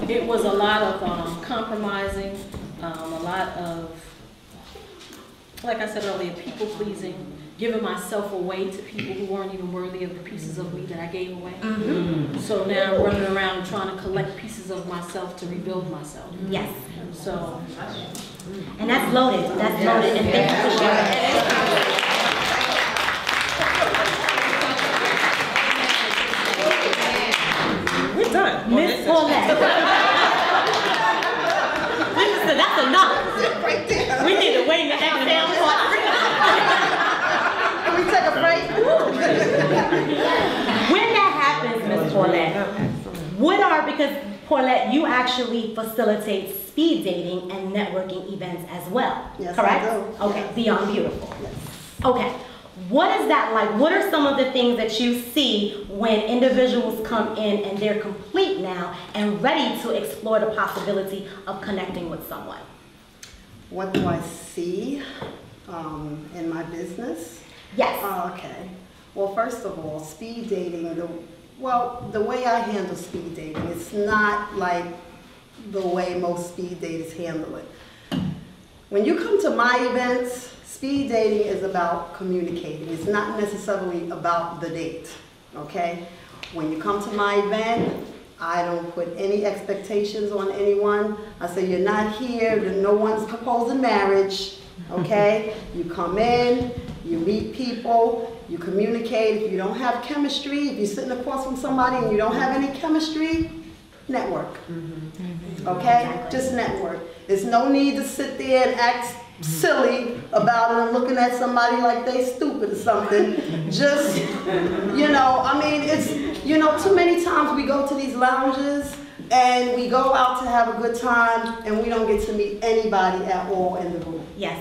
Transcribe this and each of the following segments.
It was a lot of compromising, a lot of, like I said earlier, people pleasing, giving myself away to people who weren't even worthy of the pieces of me that I gave away. So now I'm running around trying to collect pieces of myself to rebuild myself. Yes. So. And that's loaded. That's loaded. And thank you for sharing. We're done. Miss Paulette. Listen, that's enough. Right there. We need to wait and exhale part. Can we take a break? When that happens, Miss Paulette, what are, because Paulette, you actually facilitate speed dating and networking events as well, Yes, correct? I do. Okay, Yes. Beyond Beautiful. Yes. Okay, what is that like? What are some of the things that you see when individuals come in and they're complete now and ready to explore the possibility of connecting with someone? What do I see in my business? Yes. Okay. Well, first of all, speed dating, the way I handle speed dating, it's not like the way most speed daters handle it. When you come to my events, speed dating is about communicating. It's not necessarily about the date, okay? When you come to my event, I don't put any expectations on anyone. I say, you're not here, no one's proposing marriage, okay? You come in, you meet people, you communicate. If you don't have chemistry, if you're sitting across from somebody and you don't have any chemistry, network, okay? Just network. There's no need to sit there and act silly about it and looking at somebody like they stupid or something. Just, you know, I mean, it's, you know, too many times we go to these lounges and we go out to have a good time and we don't get to meet anybody at all in the room. Yes.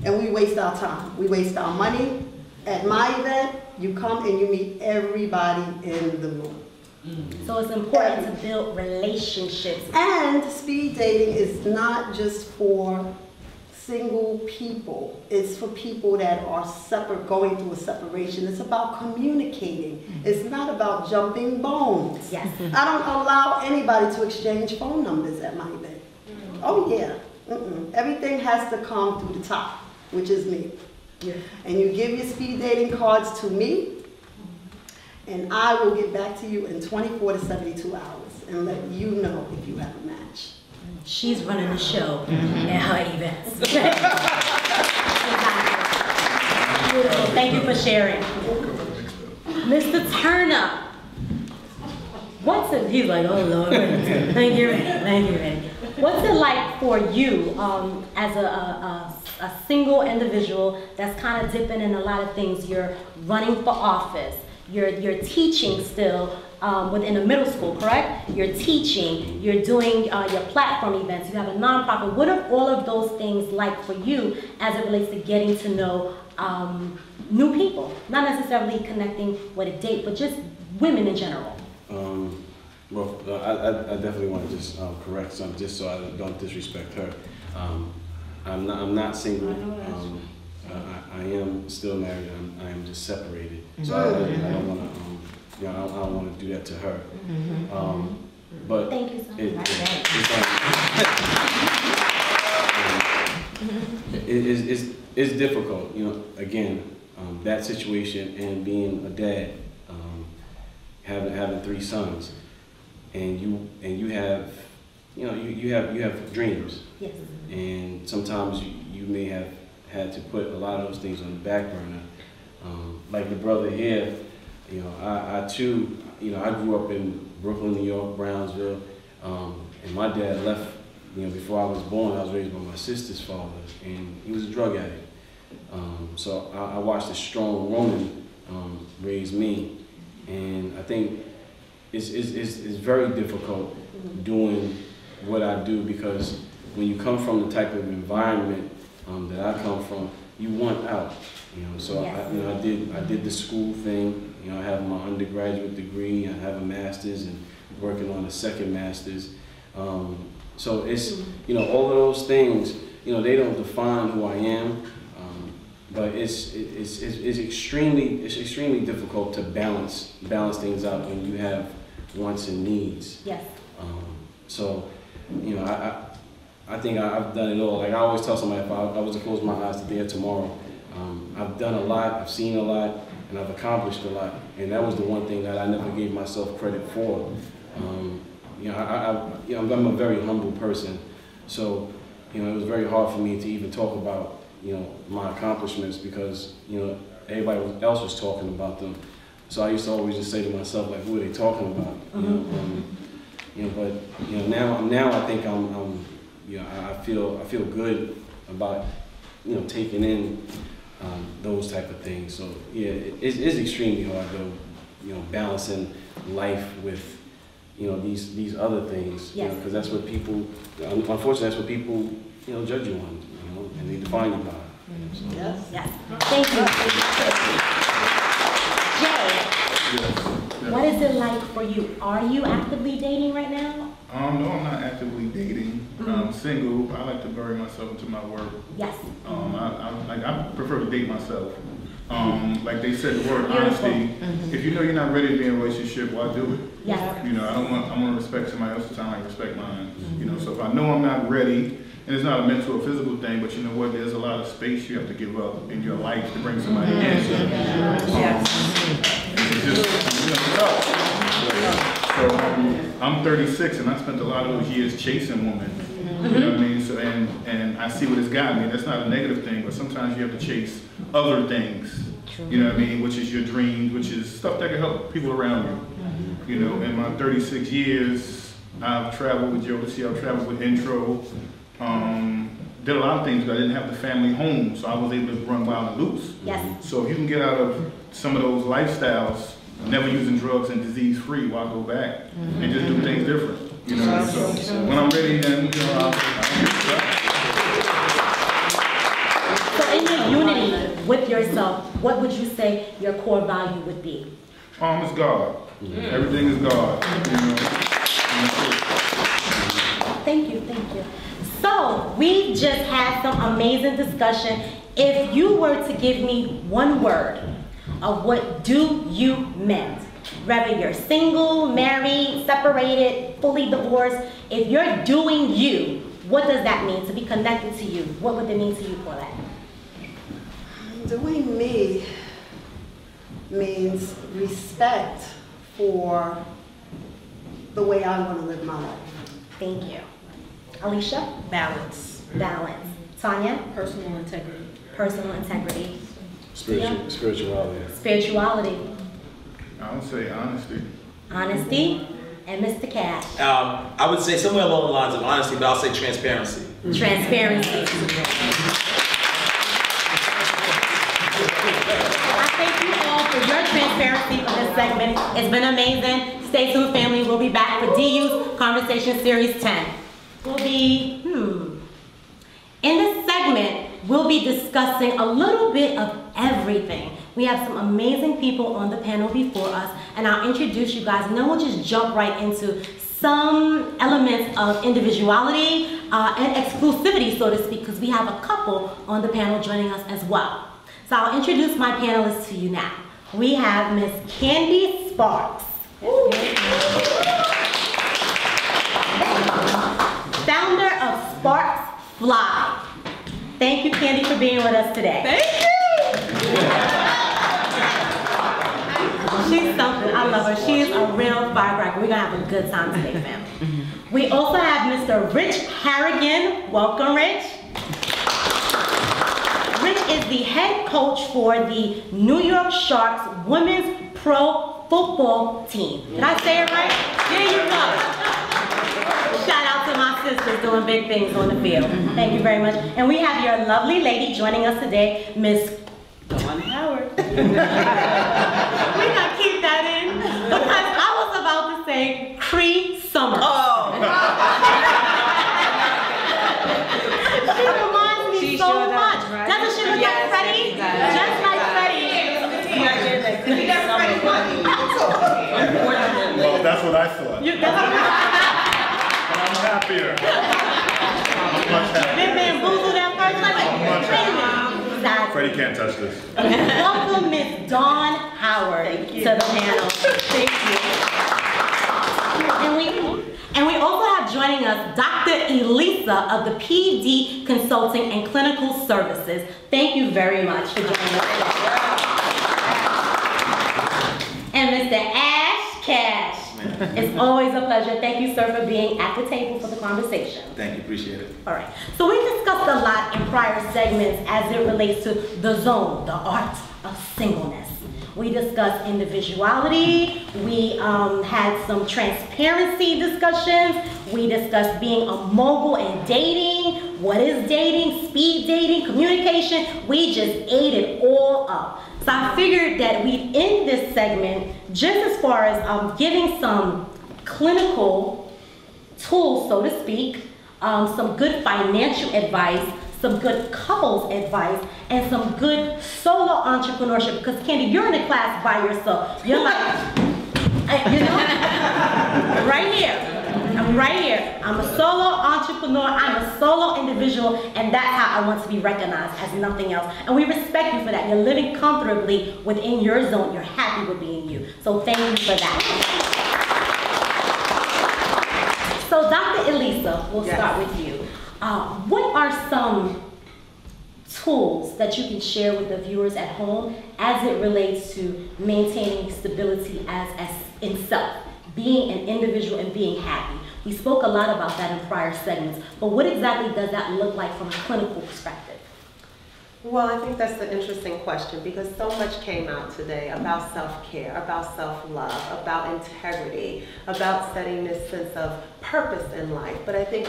And we waste our time. We waste our money. At my event, you come and you meet everybody in the room. So it's important to build relationships. And speed dating is not just for single people. It's for people that are separate, going through a separation. It's about communicating. It's not about jumping bones. Yes. I don't allow anybody to exchange phone numbers at my event. Oh yeah. Everything has to come through the top, which is me. Yeah. And you give your speed dating cards to me, and I will get back to you in 24 to 72 hours and let you know if you have a match. She's running the show at her events. Beautiful. Thank you for sharing. Mr. Turner, what's it? He's like, oh Lord, thank you, thank you. What's it like for you as a single individual that's kind of dipping in a lot of things? You're running for office. You're teaching still within a middle school, correct? You're teaching, you're doing your platform events, you have a nonprofit. What are all of those things like for you as it relates to getting to know new people? Not necessarily connecting with a date, but just women in general. Well, I definitely want to just correct something, just so I don't disrespect her. I'm not single. I am still married. I am just separated. So I don't want to, you know, I don't want to do that to her. But thank you so much. It's difficult, you know. Again, that situation and being a dad, having 3 sons, and you have, you know, you have dreams. Yes. And sometimes you may have had to put a lot of those things on the back burner. Like the brother here, you know, I too, you know, I grew up in Brooklyn, New York, Brownsville, and my dad left, you know, before I was born. I was raised by my sister's father, and he was a drug addict. So I watched a strong woman raise me, and I think it's very difficult doing what I do, because when you come from the type of environment that I come from, you want out, you know. So yes. I did the school thing. You know, I have my undergraduate degree, I have a master's, and working on a second master's. So it's, you know, all of those things, you know, they don't define who I am, but it's extremely difficult to balance things out when you have wants and needs. Yes. So, you know, I think I've done it all. Like I always tell somebody, if I was to close my eyes today or tomorrow, I've done a lot, I've seen a lot, and I've accomplished a lot. And that was the one thing that I never gave myself credit for. You know, I'm a very humble person. So, you know, it was very hard for me to even talk about, you know, my accomplishments because, you know, everybody else was talking about them. So I used to always just say to myself, like, who are they talking about? You know, but you know, now I think you know, I feel good about, you know, taking in those type of things. So yeah, it's extremely hard though, you know, balancing life with, you know, these other things. Yes. Because that's what people, unfortunately, that's what people, you know, judge you on, you know, and they define you by. So. Yes. Yes. Thank you. Jay, what is it like for you? Are you actively dating right now? No, I'm not actively dating. I'm single. I like to bury myself into my work. Yes. I prefer to date myself. Like they said, the word Beautiful. honesty. If you know you're not ready to be in a relationship, why do it? Yes. You know, I want to respect somebody else's time. I respect mine. You know, so if I know I'm not ready, and it's not a mental or physical thing, but you know what? There's a lot of space you have to give up in your life to bring somebody in. It's just, you know, so I'm 36, and I spent a lot of those years chasing women. You know what I mean? So and I see what it's got me. That's not a negative thing, but sometimes you have to chase other things. You know what I mean? Which is your dreams, which is stuff that can help people around you. You know, in my 36 years, I've traveled with Jodeci, I've traveled with Intro. Did a lot of things, but I didn't have the family home, so I was able to run wild and loose. Yes. So if you can get out of some of those lifestyles, never using drugs and disease-free, why go back and just do things different? You know, so when I'm ready, then you know, I'll So in your unity with yourself, what would you say your core value would be? it's God. Everything is God. You know? Thank you, thank you. So we just had some amazing discussion. If you were to give me one word of what do you meant, whether you're single, married, separated, fully divorced, if you're doing you, what does that mean to be connected to you? What would it mean to you for that? Doing me means respect for the way I want to live my life. Thank you. Alicia? Balance. Balance. Tanya? Personal integrity. Personal integrity. Spirituality. Spirituality. I would say honesty. Honesty. And Mr. Cash? I would say somewhere along the lines of honesty, but I'll say transparency. Transparency. I thank you all for your transparency for this segment. It's been amazing. Stay tuned, family. We'll be back for DU's Conversation Series 10. We'll be, in this segment, we'll be discussing a little bit of everything. We have some amazing people on the panel before us, and I'll introduce you guys, and then we'll just jump right into some elements of individuality and exclusivity, so to speak, because we have a couple on the panel joining us as well. So I'll introduce my panelists to you now. We have Miss Candy Sparks, founder of Sparks Fly. Thank you, Candy, for being with us today. Thank you! She's something. I love her. She's a real firecracker. We're going to have a good time today, fam. We also have Mr. Rich Harrigan. Welcome, Rich. Rich is the head coach for the New York Sharks Women's Pro Football Team. Did I say it right? There you go. Shout out to my sisters doing big things on the field. Thank you very much. And we have your lovely lady joining us today, Miss Dawn Howard. We're gonna keep that in because I was about to say Cree Summer. Oh. She reminds me so much. Right. Doesn't she look like Freddie? Just like Freddie. Well, that's what I thought. I'm happier. I'm much happier. Been bamboozled at first, like, Freddie can't touch this. Welcome, Miss Dawn Howard, to the panel. Thank you. And we also have have joining us Dr. Elisa of the PD Consulting and Clinical Services. Thank you very much for joining us. And Mr. Ash Cash. It's always a pleasure. Thank you, sir, for being at the table for the conversation. Thank you, appreciate it. All right. So we discussed a lot in prior segments as it relates to the zone, the art of singleness. We discussed individuality. We had some transparency discussions. We discussed being a mogul and dating. What is dating? Speed dating, communication. We just ate it all up. So I figured that we'd end this segment just as far as giving some clinical tools, so to speak, some good financial advice, some good couples advice, and some good solo entrepreneurship. Because Candy, you're in a class by yourself. You're like, you know, right here. I'm right here. I'm a solo entrepreneur. I'm a solo individual, and that's how I want to be recognized, as nothing else. And we respect you for that. You're living comfortably within your zone. You're happy with being you. So thank you for that. So Dr. Elisa, we'll start with you. What are some tools that you can share with the viewers at home as it relates to maintaining stability as in self, being an individual and being happy? We spoke a lot about that in prior segments, but what exactly does that look like from a clinical perspective? Well, I think that's an interesting question because so much came out today about self-care, about self-love, about integrity, about setting this sense of purpose in life. But I think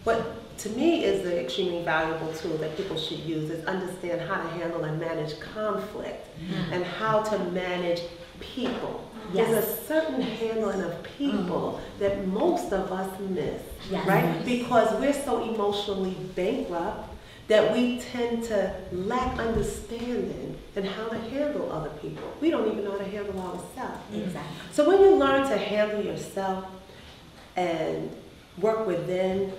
what to me is the extremely valuable tool that people should use is understand how to handle and manage conflict and how to manage people. Yes. There's a certain handling of people that most of us miss, right? Because we're so emotionally bankrupt that we tend to lack understanding in how to handle other people. We don't even know how to handle ourselves. Exactly. So when you learn to handle yourself and work within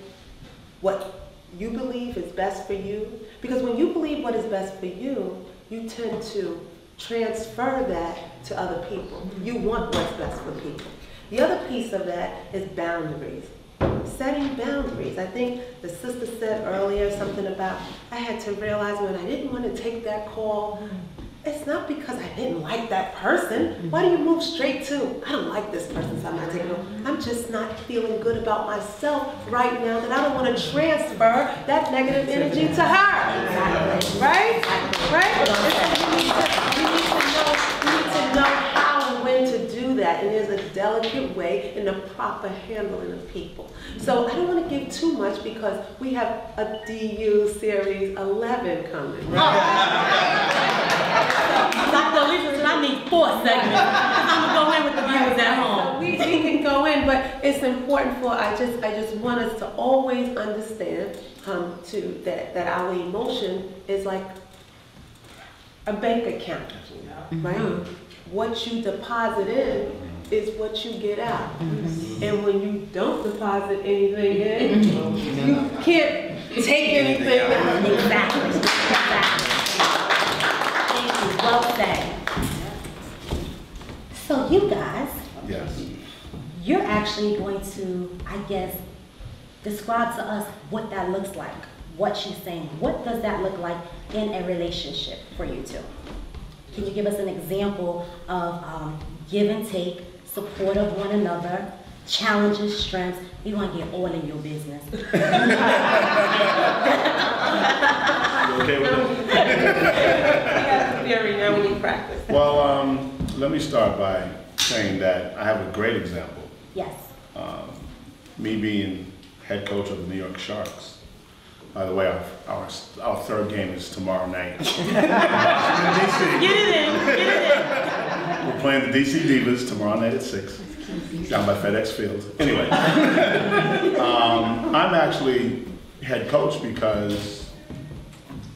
what you believe is best for you, because when you believe what is best for you, you tend to transfer that to other people. You want what's best for people. The other piece of that is boundaries. Setting boundaries. I think the sister said earlier something about, I had to realize when I didn't want to take that call, it's not because I didn't like that person. Why do you move straight to, I don't like this person, so I'm not taking it. I'm just not feeling good about myself right now that I don't want to transfer that negative energy to her. Right? Right? You need to know how and when to do that. And there's a delicate way in the proper handling of people. So I don't want to give too much because we have a DU Series 11 coming. Dr. Elisa, I need 4 segments. I'm gonna go in with the viewers at home. So we can go in, but it's important for I just want us to always understand that our emotion is like a bank account, right? What you deposit in is what you get out. And when you don't deposit anything in, you can't take anything out. Exactly. Well said. So you guys, you're actually going to, I guess, describe to us what that looks like, what she's saying. What does that look like in a relationship for you two? Can you give us an example of give and take, support of one another, challenges, strengths? We want to get all in your business. You okay with that? Theory, now we need practice. Well, let me start by saying that I have a great example. Yes. Me being head coach of the New York Sharks. By the way, our third game is tomorrow night. Get it in. We're playing the DC Divas tomorrow night at 6, down by FedEx Field. Anyway, I'm actually head coach because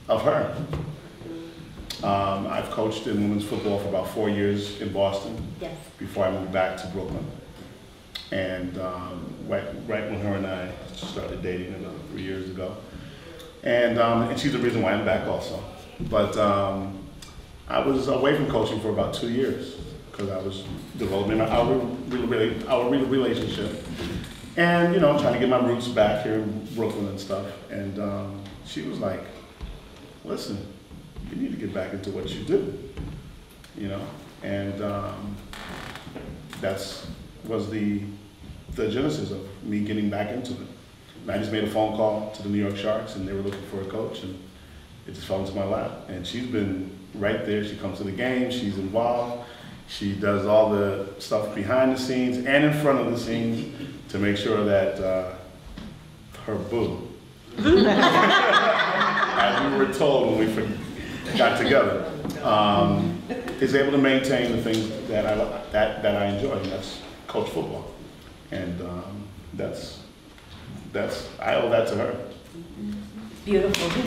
of her. I've coached in women's football for about 4 years in Boston before I moved back to Brooklyn. And right when her and I started dating about 3 years ago. And she's the reason why I'm back also. But I was away from coaching for about 2 years because I was developing our relationship. And, you know, trying to get my roots back here in Brooklyn and stuff. And she was like, listen, you need to get back into what you do, you know? And that's was the genesis of me getting back into it. And I just made a phone call to the New York Sharks, and they were looking for a coach, and it just fell into my lap. And she's been right there. She comes to the game, she's involved. She does all the stuff behind the scenes and in front of the scenes to make sure that her boo, as we were told when we got together, is able to maintain the things that I enjoy, and that's coach football. And I owe that to her. Beautiful. He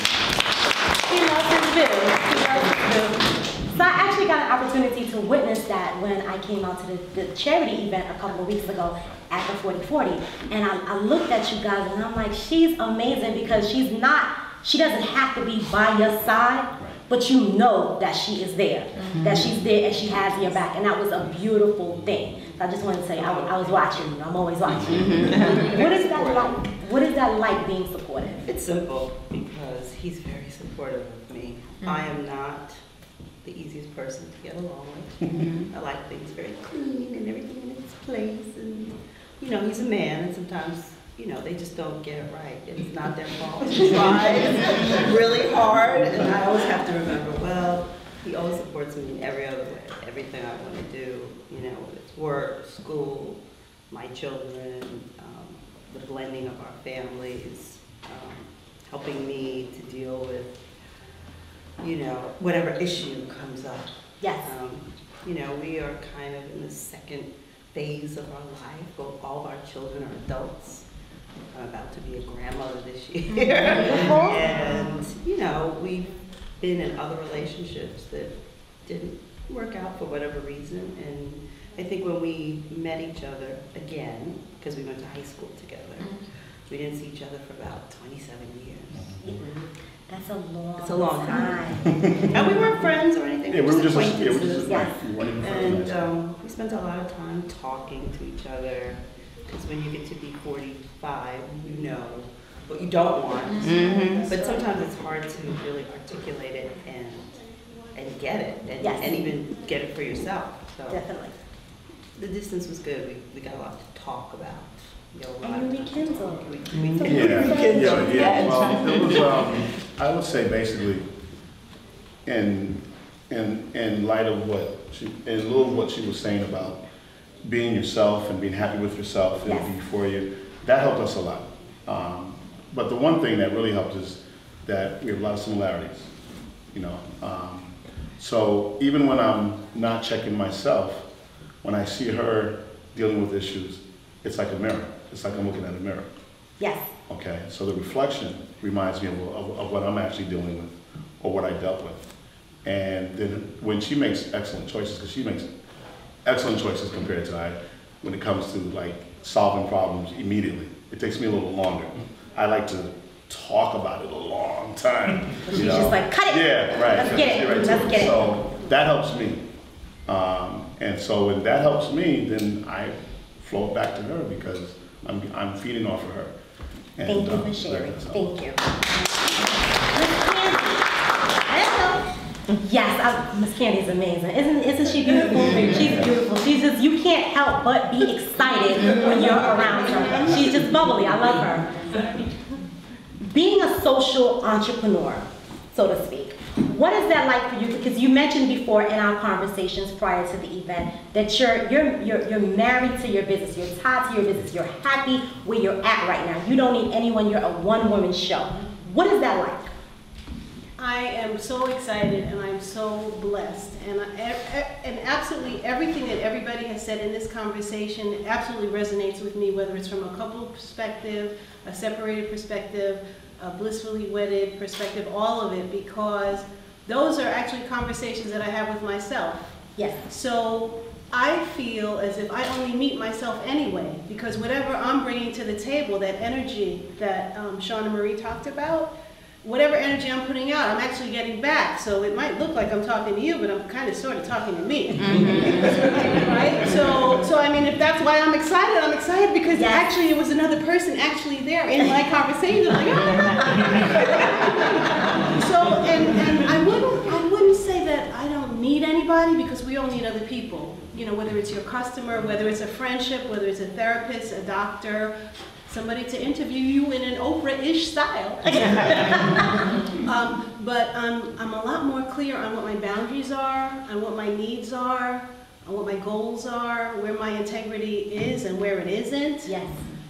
loves his boo. He loves his boo. So I actually got an opportunity to witness that when I came out to the charity event a couple of weeks ago at the 4040. And I looked at you guys and I'm like, she's amazing because she doesn't have to be by your side, but you know that she is there, that she's there and she has your back. And that was a beautiful thing. So I just wanted to say, I was watching you. I'm always watching. What is that like? What is that like being supportive? It's simple because he's very supportive of me. I am not the easiest person to get along with. I like things very clean and everything in its place. And, you know, he's a man and sometimes, you know, they just don't get it right. It's not their fault. He tries really hard and I always have to remember, well, he always supports me in every other way. Everything I want to do, you know, whether it's work, school, my children, the blending of our families, helping me to deal with, you know, whatever issue comes up. Yes. You know, we are kind of in the second phase of our life. All of our children are adults. I'm about to be a grandmother this year. And, you know, we've been in other relationships that didn't work out for whatever reason. And I think when we met each other again, because we went to high school together, we didn't see each other for about 27 years. That's a long, it's a long time. time. And we weren't friends or anything. Yeah, we were just acquaintances. we weren't even friends. And we spent a lot of time talking to each other, because when you get to be 45, you know what you don't want. But sometimes it's hard to really articulate it and get it, and even get it for yourself. So Definitely. the distance was good. We got a lot to talk about. You know, And you rekindled. Yeah. Well, it was, I would say basically, in light of in lieu of what she was saying about being yourself and being happy with yourself and be for you, that helped us a lot. But the one thing that really helped is that we have a lot of similarities, you know. So even when I'm not checking myself, when I see her dealing with issues, it's like a mirror. It's like I'm looking at a mirror. Yes. Okay, so the reflection reminds me of what I'm actually dealing with or what I dealt with. And then when she makes excellent choices, because she makes excellent choices compared to I, when it comes to like solving problems immediately. It takes me a little longer. I like to talk about it a long time. She's just like, cut it. Yeah, right. Let's get it. Right, Let's get it. So that helps me. And so when that helps me, then I flow back to her because I'm feeding off of her. And, Thank you for sharing. so. Thank you. Yes, Miss Candy's amazing. Isn't she beautiful? She's beautiful. She's just, you can't help but be excited when you're around her. She's just bubbly. I love her. Being a social entrepreneur, so to speak, what is that like for you? Because you mentioned before in our conversations prior to the event that you're married to your business, you're tied to your business, you're happy where you're at right now. You don't need anyone, you're a one-woman show. What is that like? I am so excited and I'm so blessed, and absolutely everything that everybody has said in this conversation absolutely resonates with me, whether it's from a couple perspective, a separated perspective, a blissfully wedded perspective, all of it, because those are actually conversations that I have with myself. Yes. So I feel as if I only meet myself anyway, because whatever I'm bringing to the table, that energy that Shauna Marie talked about, whatever energy I'm putting out, I'm actually getting back. So it might look like I'm talking to you, but I'm kind of sort of talking to me. Right? So I mean, if that's why I'm excited because actually it was another person actually there in my conversation. Like, so, and I wouldn't say that I don't need anybody, because we all need other people. You know, whether it's your customer, whether it's a friendship, whether it's a therapist, a doctor, somebody to interview you in an Oprah-ish style. But I'm a lot more clear on what my boundaries are, on what my needs are, on what my goals are, where my integrity is and where it isn't. Yes.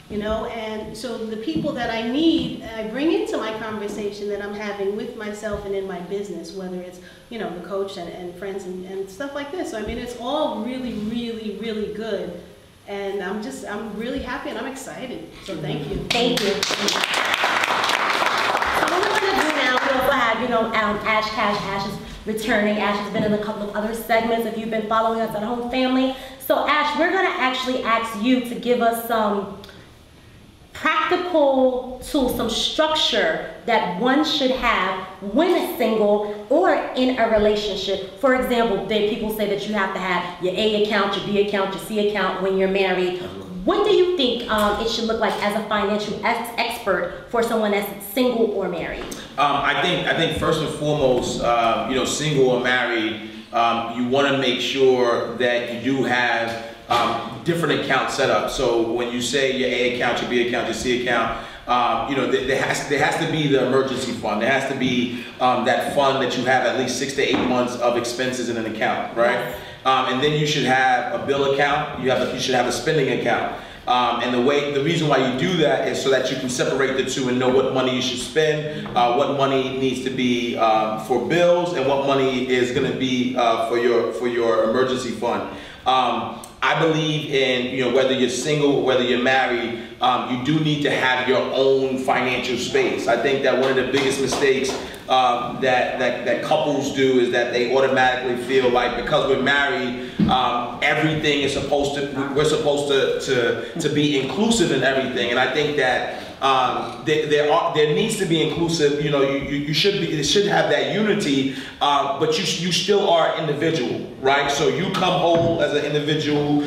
You know, and so the people that I need, I bring into my conversation that I'm having with myself and in my business, whether it's, you know, the coach and friends and stuff like this. So I mean, it's all really, really, really good. And I'm really happy and I'm excited. So thank you. Thank you. So what we're gonna do now, we also have, you know, Ash Cash. Ash is returning. Ash has been in a couple of other segments if you've been following us at home, family. So Ash, we're gonna actually ask you to give us some practical tools, some structure that one should have when it's single or in a relationship. For example, people say that you have to have your A account, your B account, your C account when you're married. What do you think it should look like as a financial expert for someone that's single or married? I think first and foremost, you know, single or married, you want to make sure that you do have different accounts set up. So when you say your A account, your B account, your C account, you know, there has to be the emergency fund. There has to be that fund that you have at least 6 to 8 months of expenses in an account, right? And then you should have a bill account. You should have a spending account. And the reason why you do that is so that you can separate the two and know what money you should spend, what money needs to be for bills, and what money is going to be for your emergency fund. I believe in, you know, whether you're single or whether you're married, you do need to have your own financial space. I think that one of the biggest mistakes that couples do is that they automatically feel like because we're married, everything is we're supposed to be inclusive in everything. And I think that there needs to be inclusive. You know, it should have that unity, but you still are individual, right? So you come whole as an individual.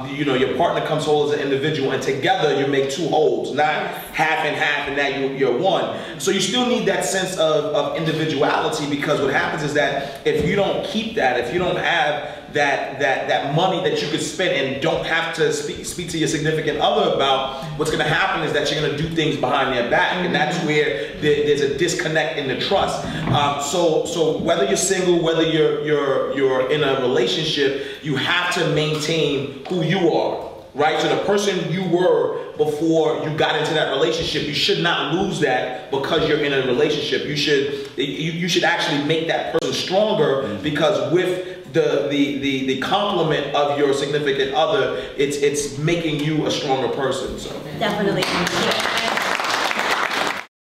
You know, your partner comes whole as an individual, and together you make two wholes, not half and half, and now you're one. So you still need that sense of individuality, because what happens is that if you don't keep that, if you don't have that money that you could spend and don't have to speak to your significant other about, what's going to happen is that you're going to do things behind their back, and that's where there's a disconnect in the trust. So whether you're single, whether you're in a relationship, you have to maintain who you are, right? So the person you were before you got into that relationship, you should not lose that because you're in a relationship. You should actually make that person stronger, because with the complement of your significant other, it's making you a stronger person. So definitely.